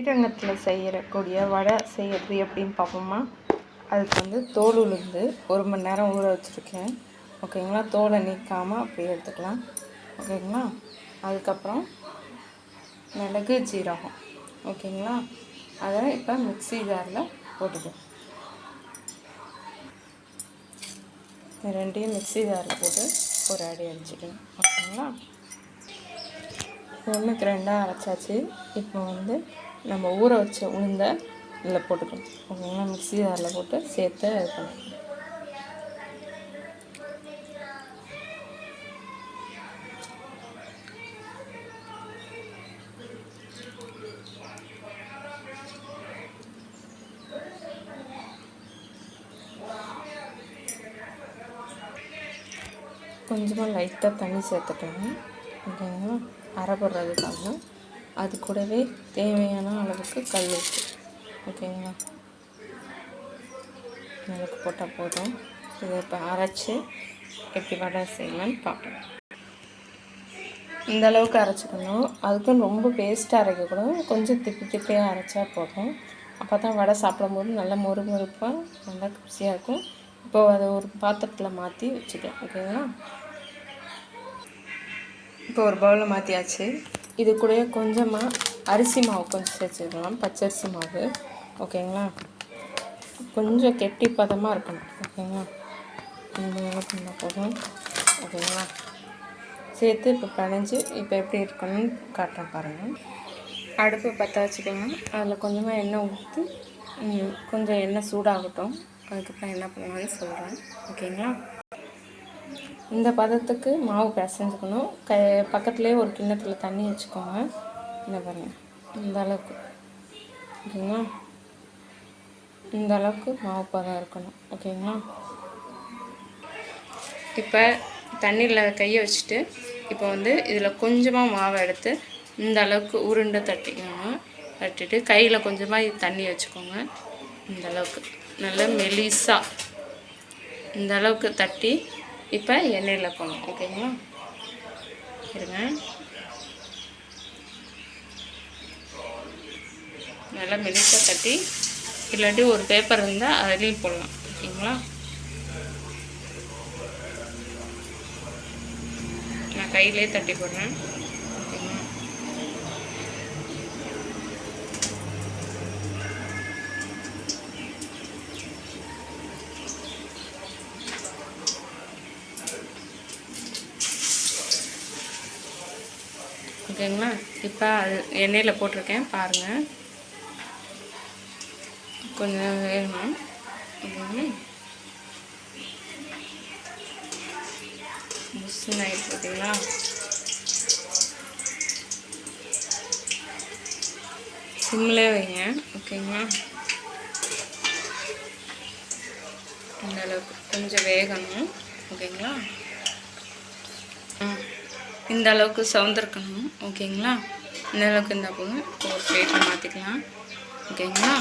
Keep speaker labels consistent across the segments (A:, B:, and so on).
A: ஸ்ரீரங்கத்தில் செய்யக்கூடிய வடை செய்கிறது எப்படின்னு பார்ப்போமா. அதுக்கு தோல் உளுந்து 1 மணி நேரம் ஊற வச்சுருக்கேன். ஓகேங்களா. தோலை நீக்காமல் அப்படியே எடுத்துக்கலாம். ஓகேங்களா. அதுக்கப்புறம் மிளகு ஜீரகம். ஓகேங்களா. அதை இப்போ மிக்ஸி ஜாரில் போட்டுக்கலாம். ரெண்டையும் மிக்ஸி ஜாரில் போட்டு ஒரு அடி அடிச்சுக்கணும். ஓகேங்களா. 1க்கு 2 அரைச்சாச்சு. இப்போ நம்ம ஊற வச்ச உளுந்தை இதில் போட்டுக்கணும். ஓகேங்களா. மிக்ஸி ஜாரில் போட்டு சேர்த்து இது பண்ணிக்கணும். கொஞ்சமாக லைட்டாக தண்ணி சேர்த்துக்கணும். ஓகேங்களா. அரைப்படுறதுக்காக அது கூடவே தேவையான அளவுக்கு கல் உப்பு. ஓகேங்களா. அளவுக்கு போட்டால் போதும். இதை இப்போ அரைச்சி எப்படி வடை செய்யலான்னு பார்ப்போம். இந்த அளவுக்கு அரைச்சிக்கணும். அதுக்கும் ரொம்ப பேஸ்ட்டாக அரைக்கக்கூடாது. கொஞ்சம் திப்பியாக அரைச்சா போதும். அப்போ தான் வடை சாப்பிடும்போது நல்லா மொறுமொறுப்பாக நல்லா ருசியாக இருக்கும். இப்போ அதை ஒரு பாத்திரத்தில் மாற்றி வச்சுக்கலாம். ஓகேங்களா. இப்போ ஒரு பவுலில் மாற்றியாச்சு. இது கூட கொஞ்சமாக அரிசி மாவு கொஞ்சம் சேர்த்துக்கலாம். பச்சரிசி மாவு. ஓகேங்களா. கொஞ்சம் கெட்டி பதமாக இருக்கணும். ஓகேங்களா. இந்த அளவுக்கு பண்ணால் போதும். ஓகேங்களா. சேர்த்து இப்போ பிணைஞ்சி இப்போ எப்படி இருக்கணும்னு காட்டுறேன் பாருங்கள். அடுப்பை பற்ற வச்சுக்கோங்க. அதில் கொஞ்சமாக எண்ணெய் ஊற்றி கொஞ்சம் எண்ணெய் சூடாகட்டும். அதுக்கப்புறம் என்ன பண்ணுவான்னு சொல்கிறேன். ஓகேங்களா. இந்த பதத்துக்கு மாவு பிசைஞ்சுக்கணும். பக்கத்துலேயே ஒரு கிண்ணத்தில் தண்ணி வச்சுக்கோங்க. என்ன பாருங்கள், இந்த அளவுக்கு. ஓகேங்களா. இந்த அளவுக்கு மாவு பதம் இருக்கணும். ஓகேங்களா. இப்போ தண்ணியில் கையை வச்சுட்டு இப்போ இதில் கொஞ்சமாக மாவை எடுத்து இந்த அளவுக்கு உருண்டை தட்டிக்கோங்க. தட்டிட்டு கையில் கொஞ்சமாக தண்ணி வச்சுக்கோங்க. இந்த அளவுக்கு நல்லா மெலிசாக இந்த அளவுக்கு தட்டி இப்போ எண்ணெயில் போகணும். ஓகேங்களா. இருங்க, நல்லா மெலிசாக தட்டி, இல்லாட்டி ஒரு பேப்பர் இருந்தால் அதுலேயும் போடலாம். ஓகேங்களா. நான் கையிலே தட்டி போடுறேன். ஓகேங்களா. ஓகேங்களா. இப்போ அது எண்ணெயில் போட்டிருக்கேன் பாருங்கள். கொஞ்சம் வேகணும். முஸ்ஸுன்னு ஆகிடுச்சு. பார்த்தீங்களா. சிம்மிலே வைங்க. ஓகேங்களா. இந்த அளவுக்கு கொஞ்சம் வேகணும். ஓகேங்களா. இந்த அளவுக்கு சவுந்திருக்கணும். ஓகேங்களா. இந்த அளவுக்கு இருந்தால் போதும். இப்போ ஒரு பிளேட்டில் மாற்றிக்கலாம். ஓகேங்களா.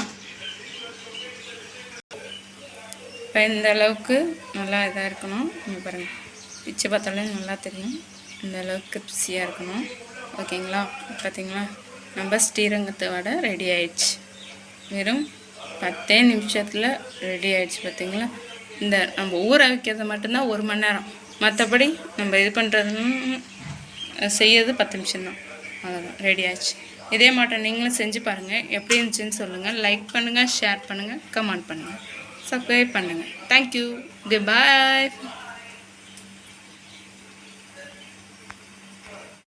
A: இப்போ இந்த அளவுக்கு நல்லா இதாக இருக்கணும். நீங்கள் பாருங்கள், பிச்சு பார்த்தாலே நல்லா தெரியும். இந்த அளவுக்கு ருசியாக இருக்கணும். ஓகேங்களா. பார்த்தீங்களா, நம்ம ஸ்ரீரங்கத்தை வடை ரெடி ஆயிடுச்சு. வெறும் 10 நிமிஷத்தில் ரெடி ஆயிடுச்சு. பார்த்தீங்களா. இந்த நம்ம ஊற வைக்கிறது மட்டும்தான் 1 மணி நேரம். மற்றபடி நம்ம இது பண்ணுறதுன்னு செய்யறது 10 நிமிஷம்தான். அவ்வளோதான், ரெடி ஆச்சு. இதே மாட்டம் நீங்களும் செஞ்சு பாருங்கள். எப்படி இருந்துச்சுன்னு சொல்லுங்கள். லைக் பண்ணுங்கள், ஷேர் பண்ணுங்கள், கமெண்ட் பண்ணுங்கள், சப்ஸ்கிரைப் பண்ணுங்கள். தேங்க்யூ. குட் பாய்.